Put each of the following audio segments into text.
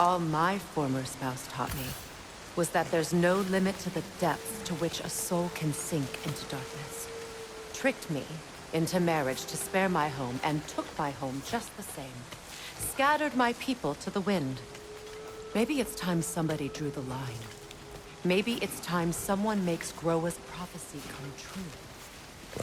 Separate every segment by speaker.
Speaker 1: All my former spouse taught me was that there's no limit to the depths to which a soul can sink into darkness. Tricked me into marriage to spare my home, and took my home just the same. Scattered my people to the wind. Maybe it's time somebody drew the line. Maybe it's time someone makes Groa's prophecy come true.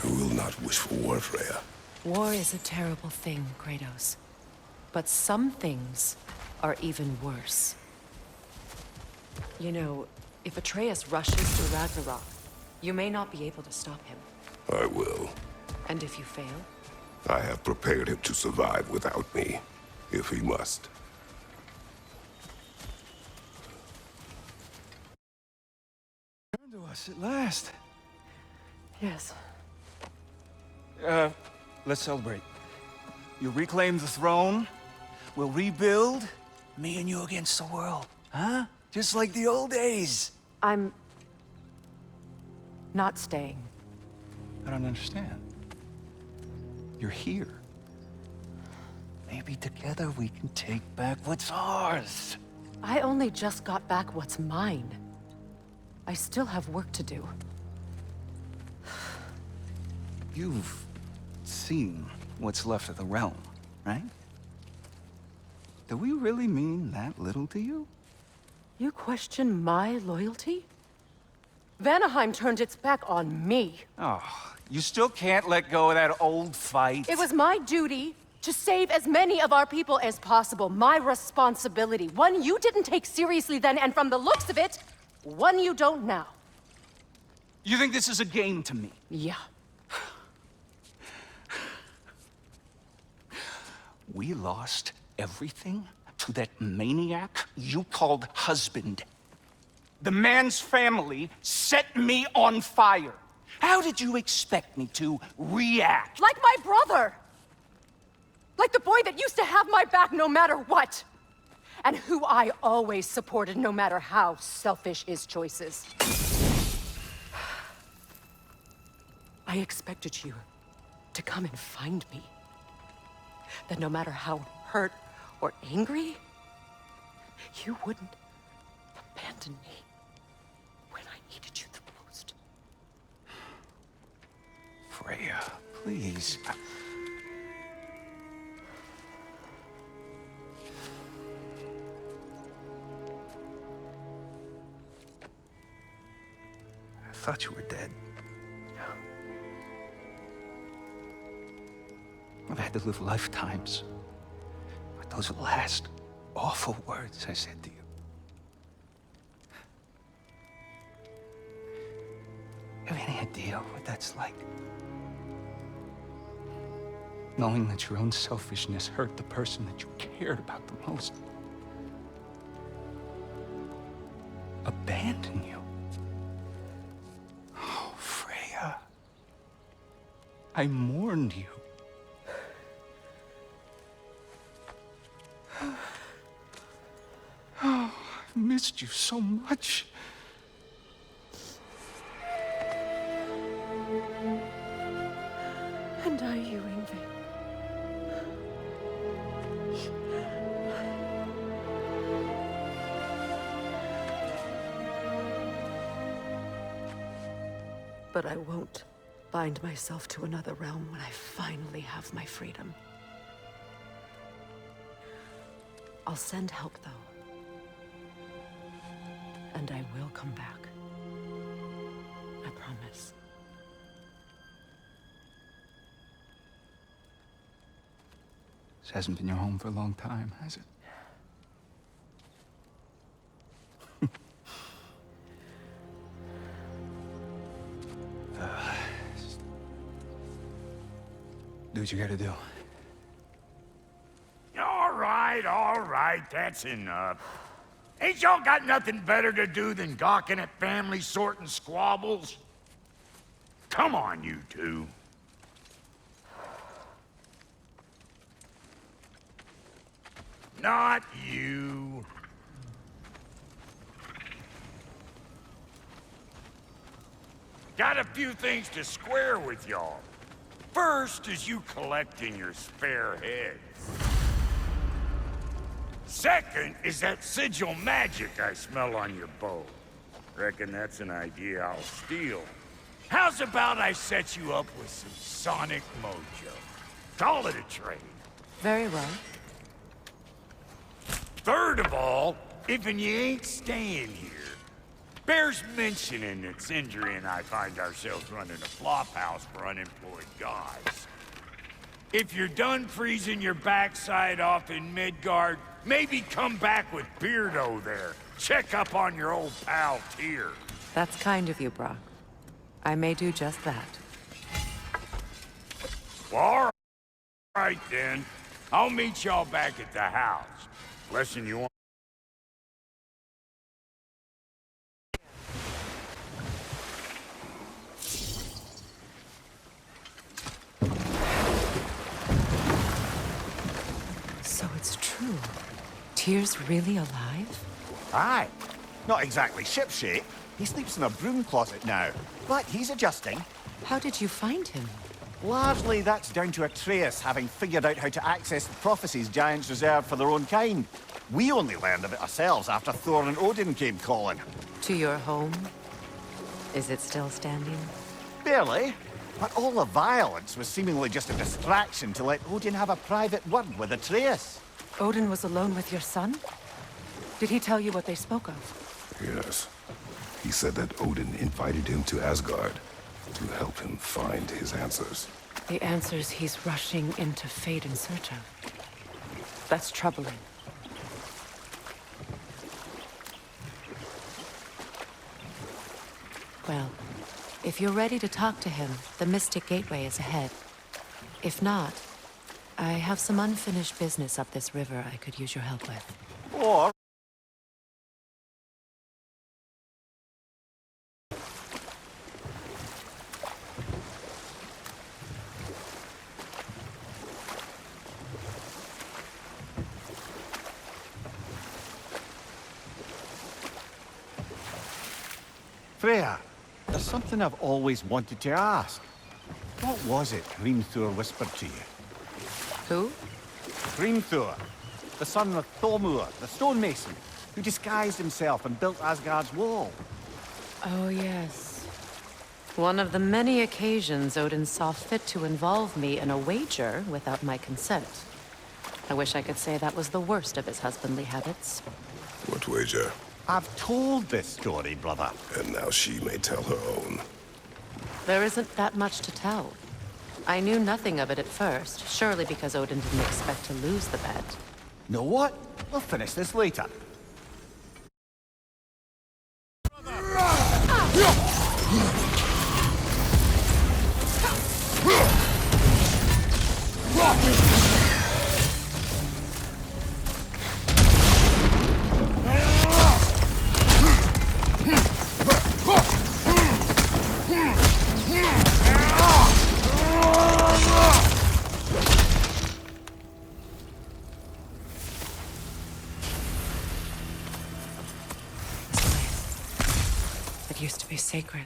Speaker 2: I will not wish for war, Freya.
Speaker 1: War is a terrible thing, Kratos. But some things are even worse. You know, if Atreus rushes to Ragnarok, you may not be able to stop him.
Speaker 2: I will.
Speaker 1: And if you fail?
Speaker 2: I have prepared him to survive without me, if he must.
Speaker 3: Turn to us at last.
Speaker 1: Yes.
Speaker 3: Let's celebrate. You reclaim the throne, we'll rebuild, me and you against the world, huh? Just like the old days.
Speaker 1: I'm not staying.
Speaker 3: I don't understand. You're here. Maybe together we can take back what's ours.
Speaker 1: I only just got back what's mine. I still have work to do.
Speaker 3: You've seen what's left of the realm, right? Do we really mean that little to you?
Speaker 1: You question my loyalty? Vanheim turned its back on me.
Speaker 3: Oh, you still can't let go of that old fight?
Speaker 1: It was my duty to save as many of our people as possible. My responsibility. One you didn't take seriously then, and from the looks of it, one you don't now.
Speaker 3: You think this is a game to me?
Speaker 1: Yeah.
Speaker 3: We lost everything to that maniac you called husband. The man's family set me on fire. How did you expect me to react?
Speaker 1: Like my brother! Like the boy that used to have my back no matter what! And who I always supported no matter how selfish his choices. I expected you to come and find me. That no matter how hurt or angry, you wouldn't abandon me when I needed you the most.
Speaker 3: Freya, please. I thought you were dead. I've had to live lifetimes with those last awful words I said to you. You have any idea what that's like? Knowing that your own selfishness hurt the person that you cared about the most. Abandon you. Oh, Freya. I mourned you. Oh, I've missed you so much.
Speaker 1: And I you, Yngvi. But I won't bind myself to another realm when I finally have my freedom. I'll send help, though. And I will come back. I promise.
Speaker 3: This hasn't been your home for a long time, has it? Do what you gotta do.
Speaker 4: All right, that's enough. Ain't y'all got nothing better to do than gawking at family sorting squabbles? Come on, you two. Not you. Got a few things to square with y'all. First is you collecting your spare heads. Second is that sigil magic I smell on your bow. Reckon that's an idea I'll steal. How's about I set you up with some sonic mojo? Call it a trade.
Speaker 1: Very well.
Speaker 4: Third of all, if you ain't staying here, bears mentioning that Sindri and I find ourselves running a flop house for unemployed gods. If you're done freezing your backside off in Midgard, maybe come back with Beardo there. Check up on your old pal Tyr.
Speaker 1: That's kind of you, Brock. I may do just that.
Speaker 4: Well, all right then. I'll meet y'all back at the house. Lesson you want.
Speaker 1: So it's true. Tyr's really alive?
Speaker 5: Aye. Not exactly shipshape. He sleeps in a broom closet now. But he's adjusting.
Speaker 1: How did you find him?
Speaker 5: Largely that's down to Atreus having figured out how to access the prophecies giants reserved for their own kind. We only learned of it ourselves after Thor and Odin came calling.
Speaker 1: To your home? Is it still standing?
Speaker 5: Barely. But all the violence was seemingly just a distraction to let Odin have a private word with Atreus.
Speaker 1: Odin was alone with your son? Did he tell you what they spoke of?
Speaker 2: Yes. He said that Odin invited him to Asgard to help him find his answers.
Speaker 1: The answers he's rushing into fate in search of. That's troubling. Well, if you're ready to talk to him, the Mystic Gateway is ahead. If not, I have some unfinished business up this river I could use your help with.
Speaker 5: Or... Freya, there's something I've always wanted to ask. What was it Hrimthur whispered to you?
Speaker 1: Who?
Speaker 5: Hrimthur, the son of Thormur, the stonemason, who disguised himself and built Asgard's wall.
Speaker 1: Oh, yes. One of the many occasions Odin saw fit to involve me in a wager without my consent. I wish I could say that was the worst of his husbandly habits.
Speaker 2: What wager?
Speaker 5: I've told this story, brother.
Speaker 2: And now she may tell her own.
Speaker 1: There isn't that much to tell. I knew nothing of it at first, surely because Odin didn't expect to lose the bet.
Speaker 5: Know what? We'll finish this later.
Speaker 1: It used to be sacred.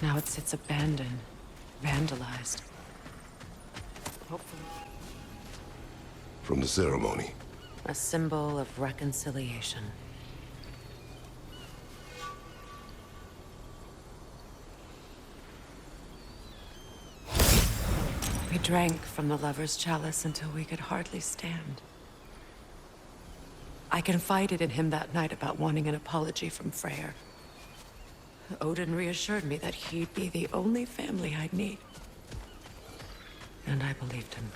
Speaker 1: Now it sits abandoned, vandalized. Hopefully.
Speaker 2: From the ceremony.
Speaker 1: A symbol of reconciliation. We drank from the lover's chalice until we could hardly stand. I confided in him that night about wanting an apology from Freyr. Odin reassured me that he'd be the only family I'd need. And I believed him.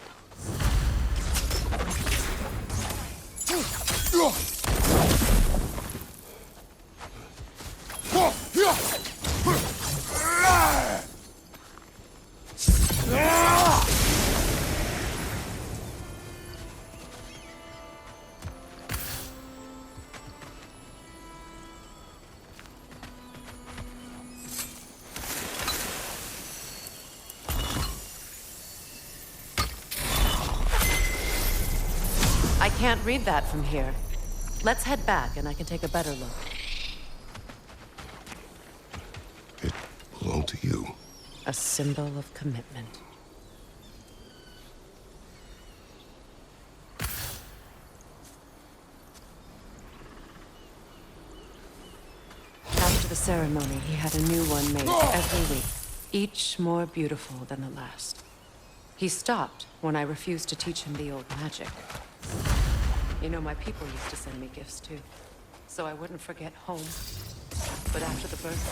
Speaker 1: I can't read that from here. Let's head back and I can take a better look.
Speaker 2: belong to you.
Speaker 1: A symbol of commitment. After the ceremony, he had a new one made every week, each more beautiful than the last. He stopped when I refused to teach him the old magic. You know, my people used to send me gifts too, so I wouldn't forget home. But after the birth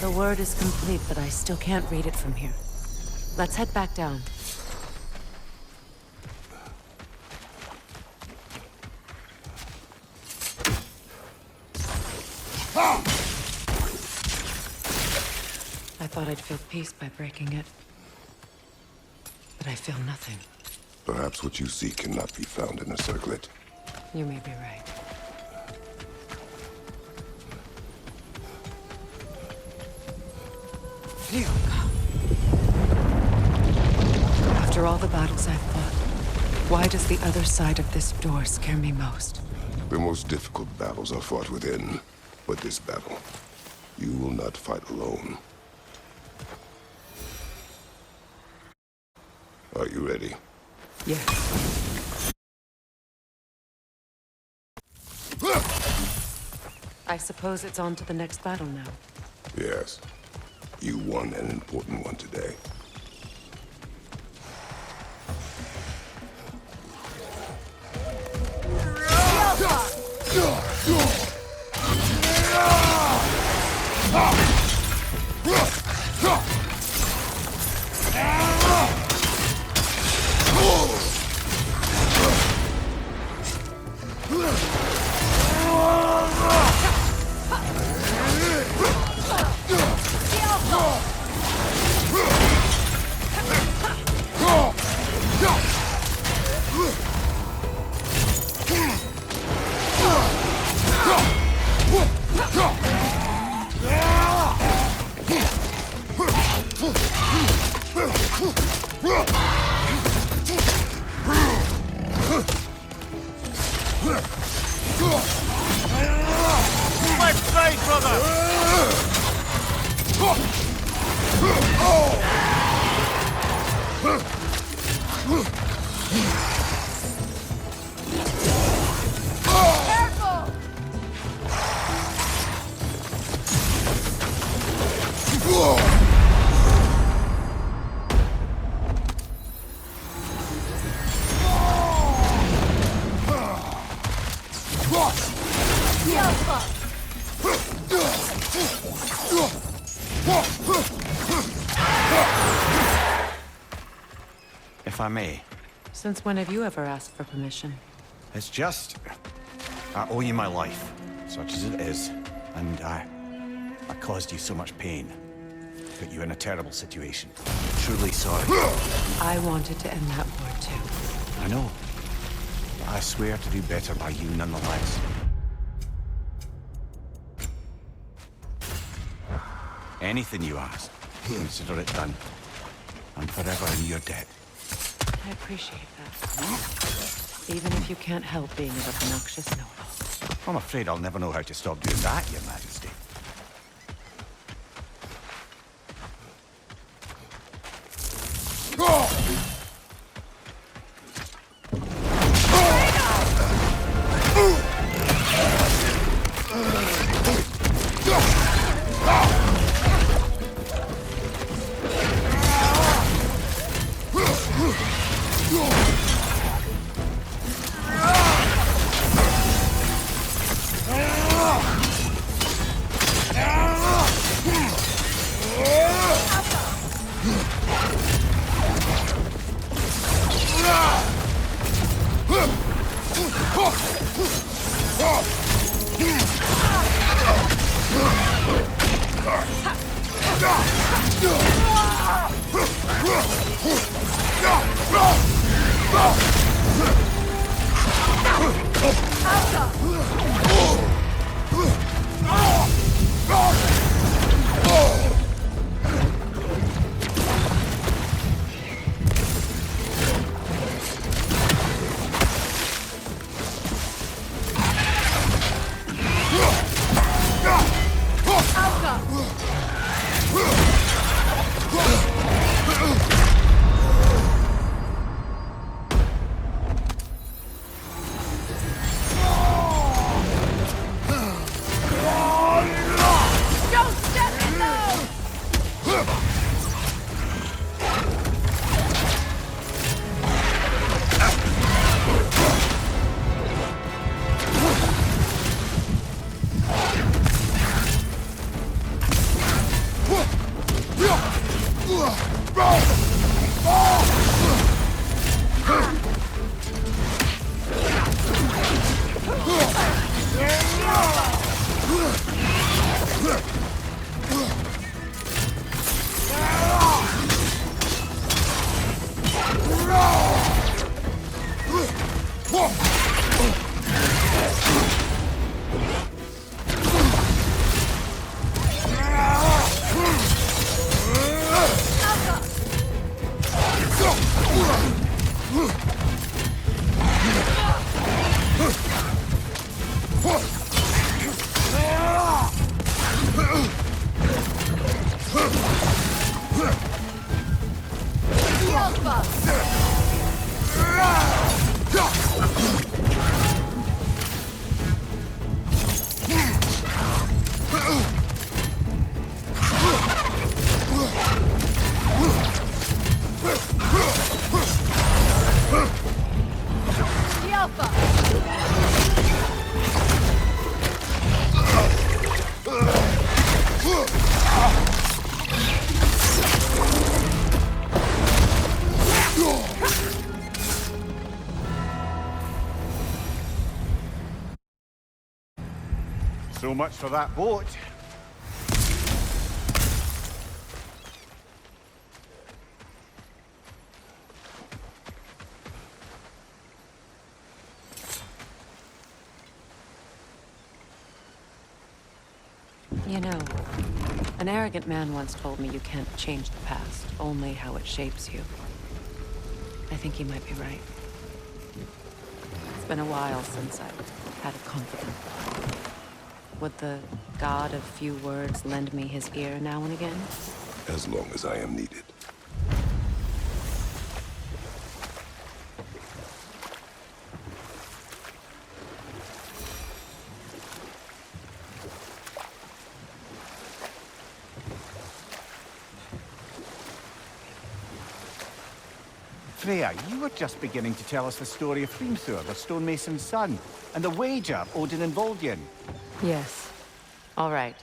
Speaker 1: The word is complete, but I still can't read it from here. Let's head back down. I thought I'd feel peace by breaking it. But I feel nothing.
Speaker 2: Perhaps what you seek cannot be found in a circlet.
Speaker 1: You may be right. After all the battles I've fought, why does the other side of this door scare me most?
Speaker 2: The most difficult battles are fought within, but this battle, you will not fight alone. Are you ready?
Speaker 1: Yes. I suppose it's on to the next battle now.
Speaker 2: Yes. You won an important one today.
Speaker 5: If I may.
Speaker 1: Since when have you ever asked for permission?
Speaker 5: It's just... I owe you my life, such as it is. And I caused you so much pain. Put you in a terrible situation. Truly sorry.
Speaker 1: I wanted to end that war too.
Speaker 5: I know. But I swear to do better by you nonetheless. Anything you ask, consider it done. I'm forever in your debt.
Speaker 1: I appreciate that. Even if you can't help being an obnoxious know-it-all.
Speaker 5: I'm afraid I'll never know how to stop doing that, Your Majesty. So much for that boat.
Speaker 1: You know, an arrogant man once told me you can't change the past, only how it shapes you. I think he might be right. It's been a while since I've had a confidant. Would the god of few words lend me his ear now and again?
Speaker 2: As long as I am needed.
Speaker 5: Freya, you were just beginning to tell us the story of Hrimthur, the stonemason's son, and the wager Odin involved you in.
Speaker 1: Yes. All right.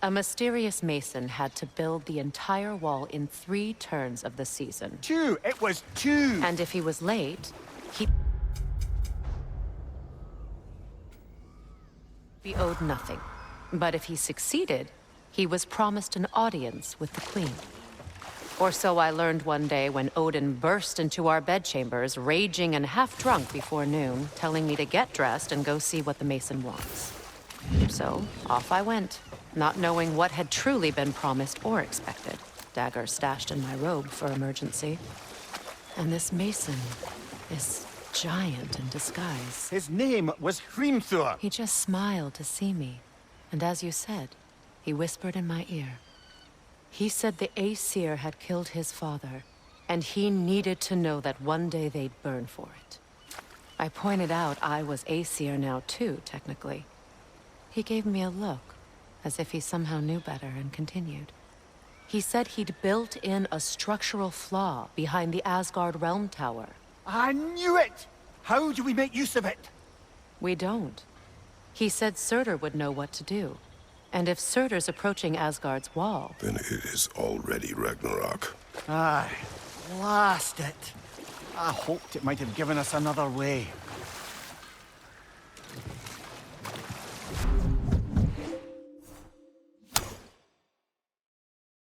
Speaker 1: A mysterious mason had to build the entire wall in 3 turns of the season.
Speaker 5: 2! It was 2!
Speaker 1: And if he was late, he owed nothing. But if he succeeded, he was promised an audience with the queen. Or so I learned one day when Odin burst into our bedchambers, raging and half-drunk before noon, telling me to get dressed and go see what the mason wants. So, off I went, not knowing what had truly been promised or expected. Dagger stashed in my robe for emergency. And this mason, this giant in disguise.
Speaker 5: His name was Hrimthur!
Speaker 1: He just smiled to see me. And as you said, he whispered in my ear. He said the Aesir had killed his father, and he needed to know that one day they'd burn for it. I pointed out I was Aesir now too, technically. He gave me a look, as if he somehow knew better, and continued. He said he'd built in a structural flaw behind the Asgard Realm Tower.
Speaker 5: I knew it! How do we make use of it?
Speaker 1: We don't. He said Surtur would know what to do. And if Surtur's approaching Asgard's wall...
Speaker 2: Then it is already Ragnarok.
Speaker 5: Aye, blast it. I hoped it might have given us another way.